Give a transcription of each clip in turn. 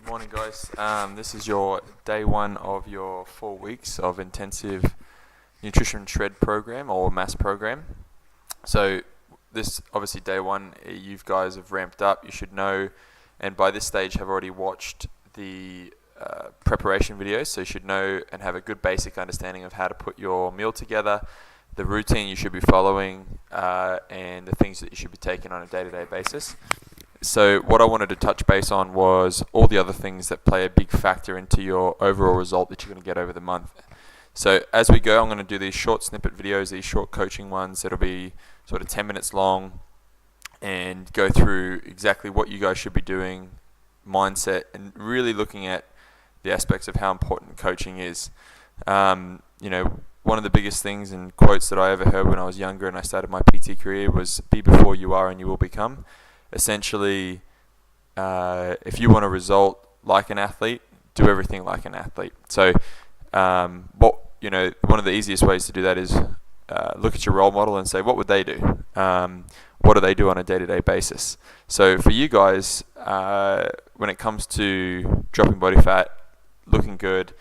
Good morning, guys. This is your day one of your 4 weeks of intensive nutrition shred program or mass program. So this obviously day one, you guys have ramped up. You should know, and by this stage have already watched the preparation videos. So you should know and have a good basic understanding of how to put your meal together, the routine you should be following, and the things that you should be taking on a day-to-day basis. So what I wanted to touch base on was all the other things that play a big factor into your overall result that you're going to get over the month. So as we go, I'm going to do these short snippet videos, these short coaching ones that'll be sort of 10 minutes long, and go through exactly what you guys should be doing, mindset, and really looking at the aspects of how important coaching is. One of the biggest things and quotes that I ever heard when I was younger and I started my PT career was, "Be before you are and you will become." Essentially, if you want a result like an athlete, do everything like an athlete. So, one of the easiest ways to do that is look at your role model and say, what would they do? What do they do on a day-to-day basis? So for you guys, when it comes to dropping body fat, looking good,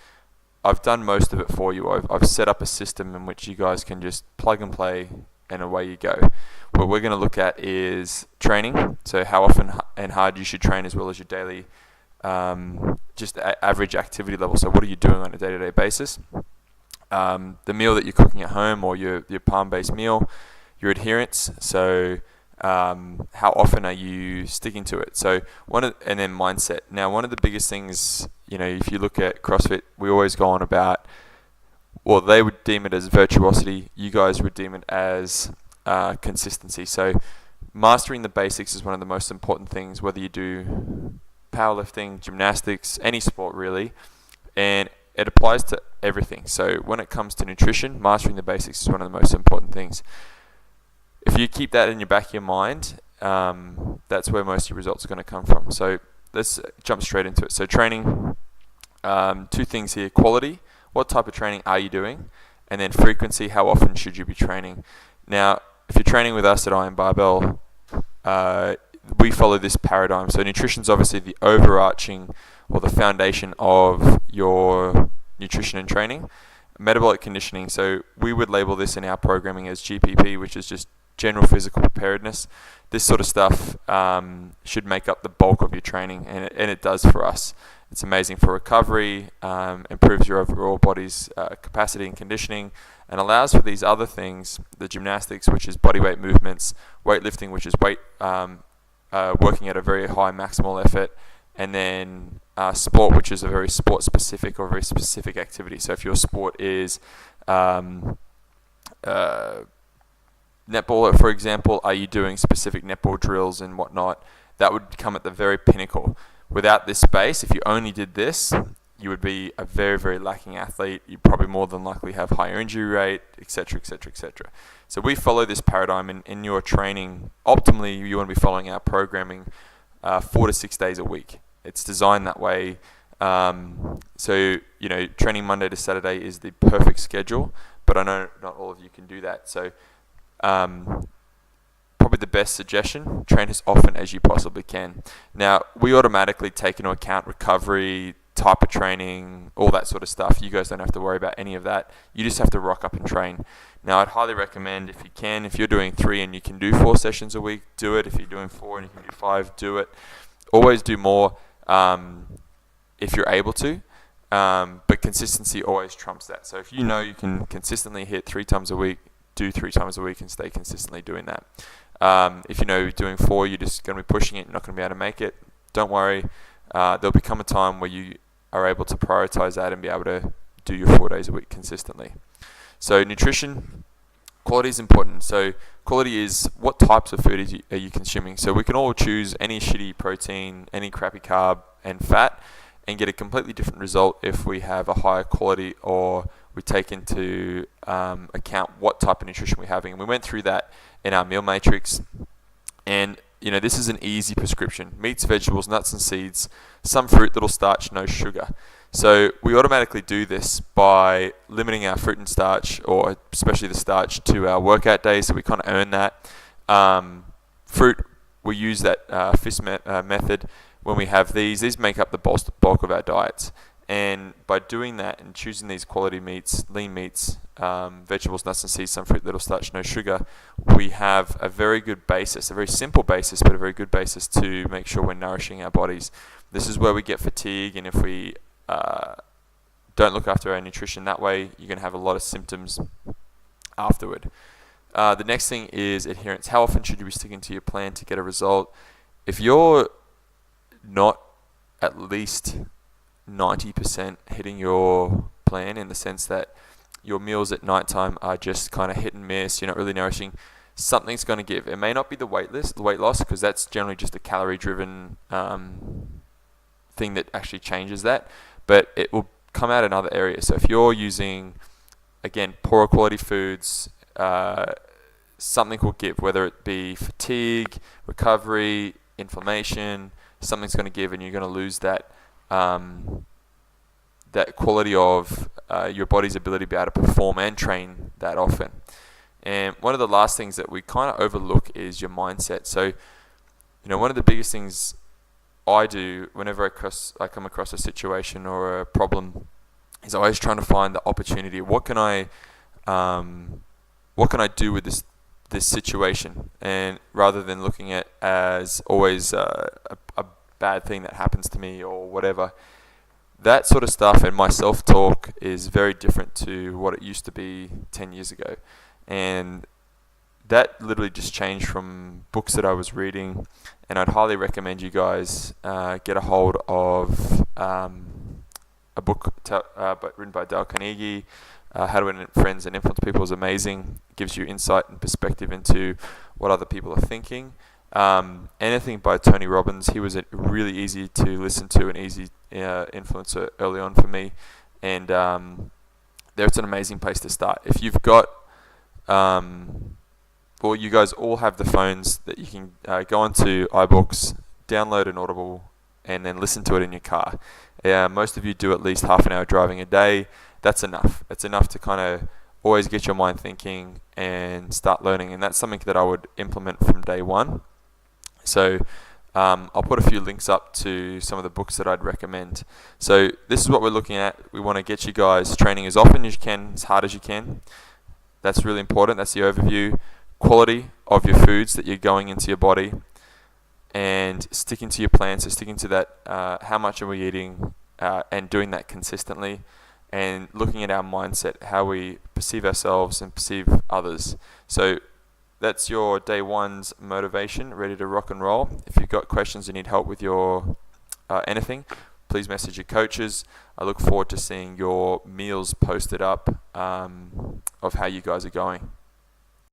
I've done most of it for you. I've set up a system in which you guys can just plug and play, and away you go. What we're going to look at is training, so how often and hard you should train, as well as your daily average activity level. So what are you doing on a day-to-day basis? The meal that you're cooking at home, or your palm-based meal, your adherence, so how often are you sticking to it? So and then mindset. Now, one of the biggest things, if you look at CrossFit, we always go on about, well, they would deem it as virtuosity. You guys would deem it as consistency. So mastering the basics is one of the most important things, whether you do powerlifting, gymnastics, any sport really, and it applies to everything. So when it comes to nutrition, mastering the basics is one of the most important things. If you keep that in your back of your mind, that's where most of your results are going to come from. So let's jump straight into it. So training, two things here: quality. What type of training are you doing? And then frequency, how often should you be training? Now, if you're training with us at Iron Barbell, we follow this paradigm. So nutrition is obviously the overarching or the foundation of your nutrition and training. Metabolic conditioning, so we would label this in our programming as GPP, which is just general physical preparedness. This sort of stuff should make up the bulk of your training, and it does for us. It's amazing for recovery, improves your overall body's capacity and conditioning, and allows for these other things: the gymnastics, which is body weight movements; weightlifting, which is weight working at a very high maximal effort; and then sport, which is a very sport specific or very specific activity. So if your sport is netball, for example, are you doing specific netball drills and whatnot? That would come at the very pinnacle. Without this space, if you only did this, you would be a very, very lacking athlete. You'd probably more than likely have higher injury rate, etc., etc., etc. So we follow this paradigm in your training. Optimally, you want to be following our programming 4 to 6 days a week. It's designed that way. Training Monday to Saturday is the perfect schedule, but I know not all of you can do that. So probably the best suggestion: train as often as you possibly can. Now, we automatically take into account recovery, type of training, all that sort of stuff. You guys don't have to worry about any of that. You just have to rock up and train. Now, I'd highly recommend, if you can, if you're doing 3 and you can do 4 sessions a week, do it. If you're doing 4 and you can do 5, do it. Always do more if you're able to, but consistency always trumps that. So if you know you can consistently hit 3 times a week, do 3 times a week and stay consistently doing that. If you know you're doing 4, you're just going to be pushing it, you're not going to be able to make it, don't worry. There'll become a time where you are able to prioritize that and be able to do your 4 days a week consistently. So nutrition, quality is important. So quality is, what types of food are you consuming? So we can all choose any shitty protein, any crappy carb and fat, and get a completely different result if we have a higher quality, or we take into account what type of nutrition we're having. And we went through that in our meal matrix. And this is an easy prescription: meats, vegetables, nuts and seeds, some fruit, little starch, no sugar. So we automatically do this by limiting our fruit and starch, or especially the starch, to our workout days. So we kind of earn that. Fruit, we use that FIST method. when we have these make up the bulk of our diets. And by doing that and choosing these quality meats, lean meats, vegetables, nuts and seeds, some fruit, little starch, no sugar, we have a very good basis, a very simple basis, but a very good basis to make sure we're nourishing our bodies. This is where we get fatigue, and if we don't look after our nutrition that way, you're going to have a lot of symptoms afterward. The next thing is adherence. How often should you be sticking to your plan to get a result? If you're not at least 90% hitting your plan, in the sense that your meals at nighttime are just kind of hit and miss, you're not really nourishing, something's going to give. It may not be the weight loss, because that's generally just a calorie driven thing that actually changes that, but it will come out in other areas. So if you're using, again, poorer quality foods, something will give, whether it be fatigue, recovery, inflammation, something's going to give, and you're going to lose that that quality of your body's ability to be able to perform and train that often. And one of the last things that we kind of overlook is your mindset. So, one of the biggest things I do whenever I come across a situation or a problem is always trying to find the opportunity. What can I do with this situation? And rather than looking at as always a bad thing that happens to me or whatever, that sort of stuff and my self-talk is very different to what it used to be 10 years ago. And that literally just changed from books that I was reading, and I'd highly recommend you guys get a hold of a book written by Dale Carnegie. How to Win Friends and Influence People is amazing. It gives you insight and perspective into what other people are thinking. Anything by Tony Robbins, he was really easy to listen to and easy influencer early on for me, and there's an amazing place to start. If you've got you guys all have the phones that you can go onto iBooks, download an Audible, and then listen to it in your car. Most of you do at least half an hour driving a day. That's enough. It's enough to kind of always get your mind thinking and start learning, and that's something that I would implement from day one. So I'll put a few links up to some of the books that I'd recommend. So this is what we're looking at. We want to get you guys training as often as you can, as hard as you can. That's really important. That's the overview. Quality of your foods that you're going into your body, and sticking to your plan. So sticking to that, how much are we eating, and doing that consistently, and looking at our mindset, how we perceive ourselves and perceive others. So that's your day one's motivation, ready to rock and roll. If you've got questions and need help with your anything, please message your coaches. I look forward to seeing your meals posted up of how you guys are going.